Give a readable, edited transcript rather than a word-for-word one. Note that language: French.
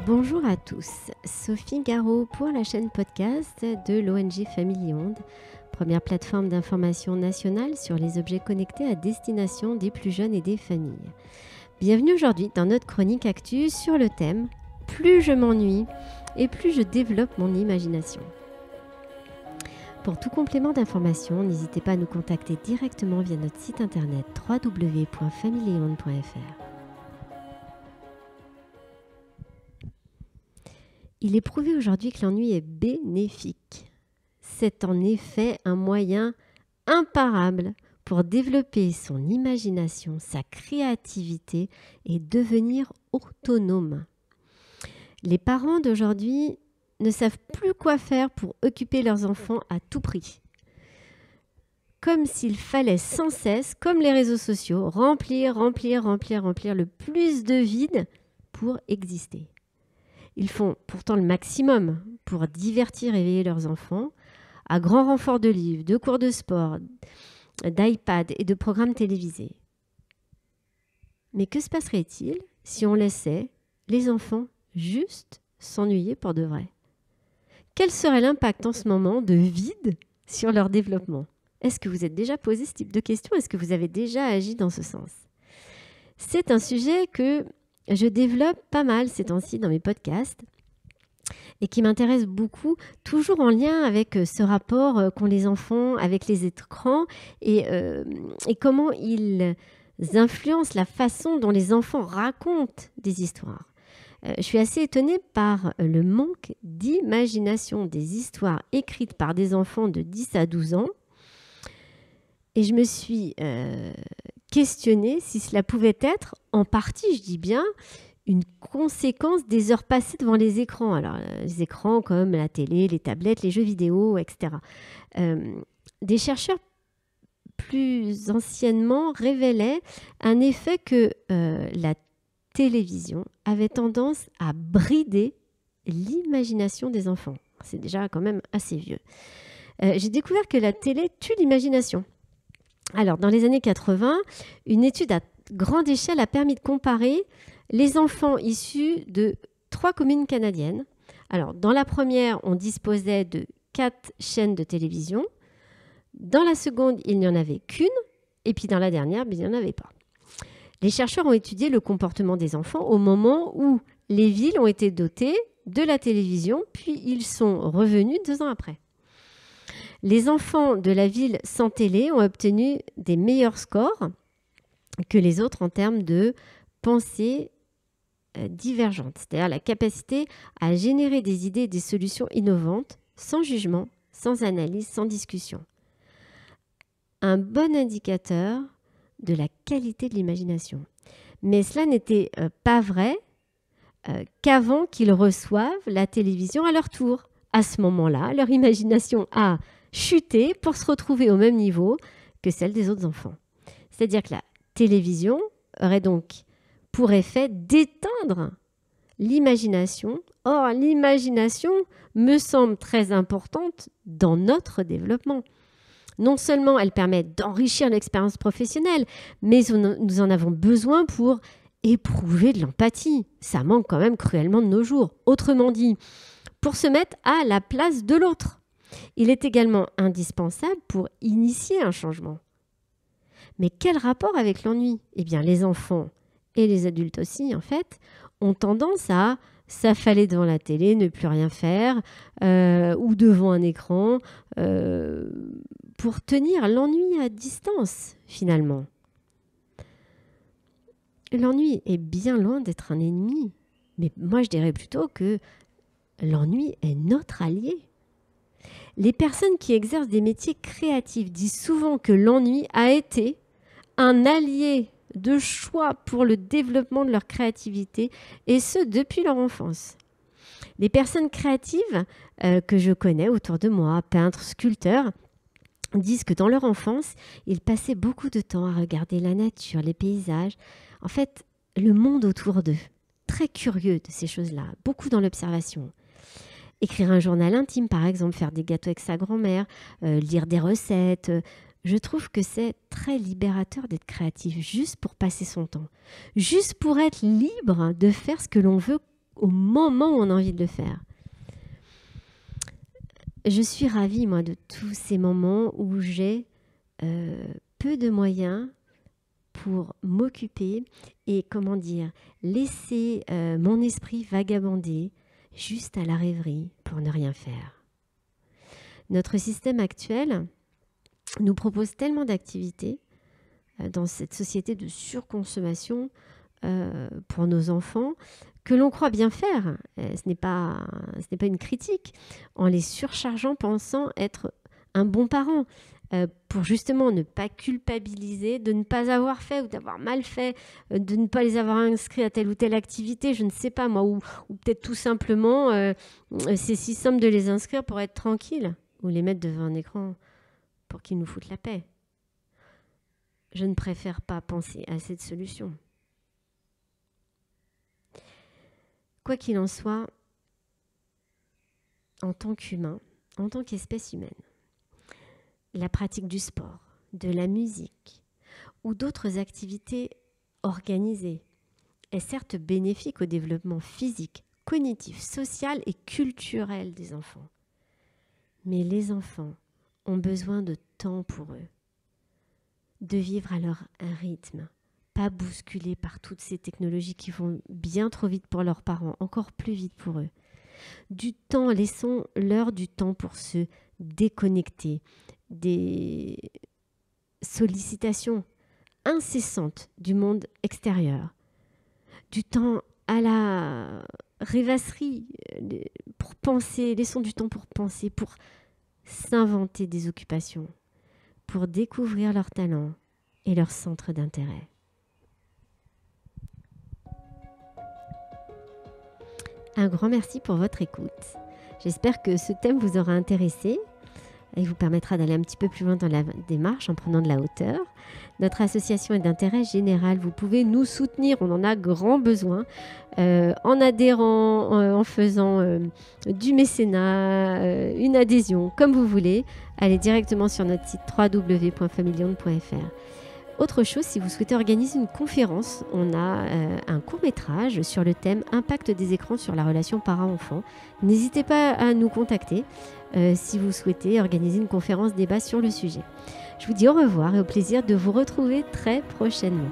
Bonjour à tous, Sophie Garot pour la chaîne podcast de l'ONG Family Onde, première plateforme d'information nationale sur les objets connectés à destination des plus jeunes et des familles. Bienvenue aujourd'hui dans notre chronique actu sur le thème « Plus je m'ennuie et plus je développe mon imagination ». Pour tout complément d'information, n'hésitez pas à nous contacter directement via notre site internet www.familyonde.fr. Il est prouvé aujourd'hui que l'ennui est bénéfique. C'est en effet un moyen imparable pour développer son imagination, sa créativité et devenir autonome. Les parents d'aujourd'hui ne savent plus quoi faire pour occuper leurs enfants à tout prix. Comme s'il fallait sans cesse, comme les réseaux sociaux, remplir le plus de vide pour exister. Ils font pourtant le maximum pour divertir et éveiller leurs enfants, à grand renfort de livres, de cours de sport, d'iPad et de programmes télévisés. Mais que se passerait-il si on laissait les enfants juste s'ennuyer pour de vrai ? Quel serait l'impact en ce moment de vide sur leur développement ? Est-ce que vous êtes déjà posé ce type de questions ? Est-ce que vous avez déjà agi dans ce sens ? C'est un sujet que je développe pas mal ces temps-ci dans mes podcasts et qui m'intéresse beaucoup, toujours en lien avec ce rapport qu'ont les enfants avec les écrans et comment ils influencent la façon dont les enfants racontent des histoires. Je suis assez étonnée par le manque d'imagination des histoires écrites par des enfants de 10 à 12 ans et je me suis questionnée si cela pouvait être, en partie, je dis bien, une conséquence des heures passées devant les écrans. Alors, les écrans comme la télé, les tablettes, les jeux vidéo, etc. Des chercheurs plus anciennement révélaient un effet que la télévision avait tendance à brider l'imagination des enfants. C'est déjà quand même assez vieux. J'ai découvert que la télé tue l'imagination. Alors, dans les années 80, une étude à grande échelle a permis de comparer les enfants issus de 3 communes canadiennes. Alors, dans la première, on disposait de 4 chaînes de télévision. Dans la seconde, il n'y en avait qu'une. Et puis dans la dernière, il n'y en avait pas. Les chercheurs ont étudié le comportement des enfants au moment où les villes ont été dotées de la télévision, puis ils sont revenus 2 ans après. Les enfants de la ville sans télé ont obtenu des meilleurs scores que les autres en termes de pensée divergente, c'est-à-dire la capacité à générer des idées et des solutions innovantes sans jugement, sans analyse, sans discussion. Un bon indicateur de la qualité de l'imagination. Mais cela n'était pas vrai qu'avant qu'ils reçoivent la télévision à leur tour. À ce moment-là, leur imagination a chuté pour se retrouver au même niveau que celle des autres enfants. C'est-à-dire que la télévision aurait donc pour effet d'éteindre l'imagination. Or, l'imagination me semble très importante dans notre développement. Non seulement elle permet d'enrichir l'expérience professionnelle, mais nous en avons besoin pour éprouver de l'empathie. Ça manque quand même cruellement de nos jours. Autrement dit, pour se mettre à la place de l'autre. Il est également indispensable pour initier un changement. Mais quel rapport avec l'ennui ? Eh bien, les enfants et les adultes aussi, en fait, ont tendance à s'affaler devant la télé, ne plus rien faire, ou devant un écran, pour tenir l'ennui à distance, finalement. L'ennui est bien loin d'être un ennemi, mais moi je dirais plutôt que l'ennui est notre allié. Les personnes qui exercent des métiers créatifs disent souvent que l'ennui a été un allié de choix pour le développement de leur créativité, et ce, depuis leur enfance. Les personnes créatives que je connais autour de moi, peintres, sculpteurs, disent que dans leur enfance, ils passaient beaucoup de temps à regarder la nature, les paysages, en fait, le monde autour d'eux. Très curieux de ces choses-là, beaucoup dans l'observation. Écrire un journal intime, par exemple, faire des gâteaux avec sa grand-mère, lire des recettes. Je trouve que c'est très libérateur d'être créatif, juste pour passer son temps, juste pour être libre de faire ce que l'on veut au moment où on a envie de le faire. Je suis ravie, moi, de tous ces moments où j'ai peu de moyens pour m'occuper et, laisser mon esprit vagabonder juste à la rêverie pour ne rien faire. Notre système actuel nous propose tellement d'activités dans cette société de surconsommation pour nos enfants que l'on croit bien faire. Ce n'est pas une critique, en les surchargeant, pensant être un bon parent, pour justement ne pas culpabiliser, de ne pas avoir fait ou d'avoir mal fait, de ne pas les avoir inscrits à telle ou telle activité, je ne sais pas moi, ou peut-être tout simplement, c'est si simple de les inscrire pour être tranquille, ou les mettre devant un écran pour qu'ils nous foutent la paix. Je ne préfère pas penser à cette solution. Quoi qu'il en soit, en tant qu'humain, en tant qu'espèce humaine, la pratique du sport, de la musique ou d'autres activités organisées est certes bénéfique au développement physique, cognitif, social et culturel des enfants. Mais les enfants ont besoin de temps pour eux, de vivre à leur rythme, pas bousculés par toutes ces technologies qui vont bien trop vite pour leurs parents, encore plus vite pour eux. Du temps, laissons-leur du temps pour se déconnecter des sollicitations incessantes du monde extérieur, du temps à la rêvasserie pour penser, laissons du temps pour penser, pour s'inventer des occupations, pour découvrir leurs talents et leurs centres d'intérêt. Un grand merci pour votre écoute. J'espère que ce thème vous aura intéressé et vous permettra d'aller un petit peu plus loin dans la démarche en prenant de la hauteur. Notre association est d'intérêt général. Vous pouvez nous soutenir, on en a grand besoin, en adhérant, en faisant du mécénat, une adhésion, comme vous voulez. Allez directement sur notre site www.familionde.fr. Autre chose, si vous souhaitez organiser une conférence, on a un court-métrage sur le thème « Impact des écrans sur la relation parent-enfant ». N'hésitez pas à nous contacter si vous souhaitez organiser une conférence débat sur le sujet. Je vous dis au revoir et au plaisir de vous retrouver très prochainement.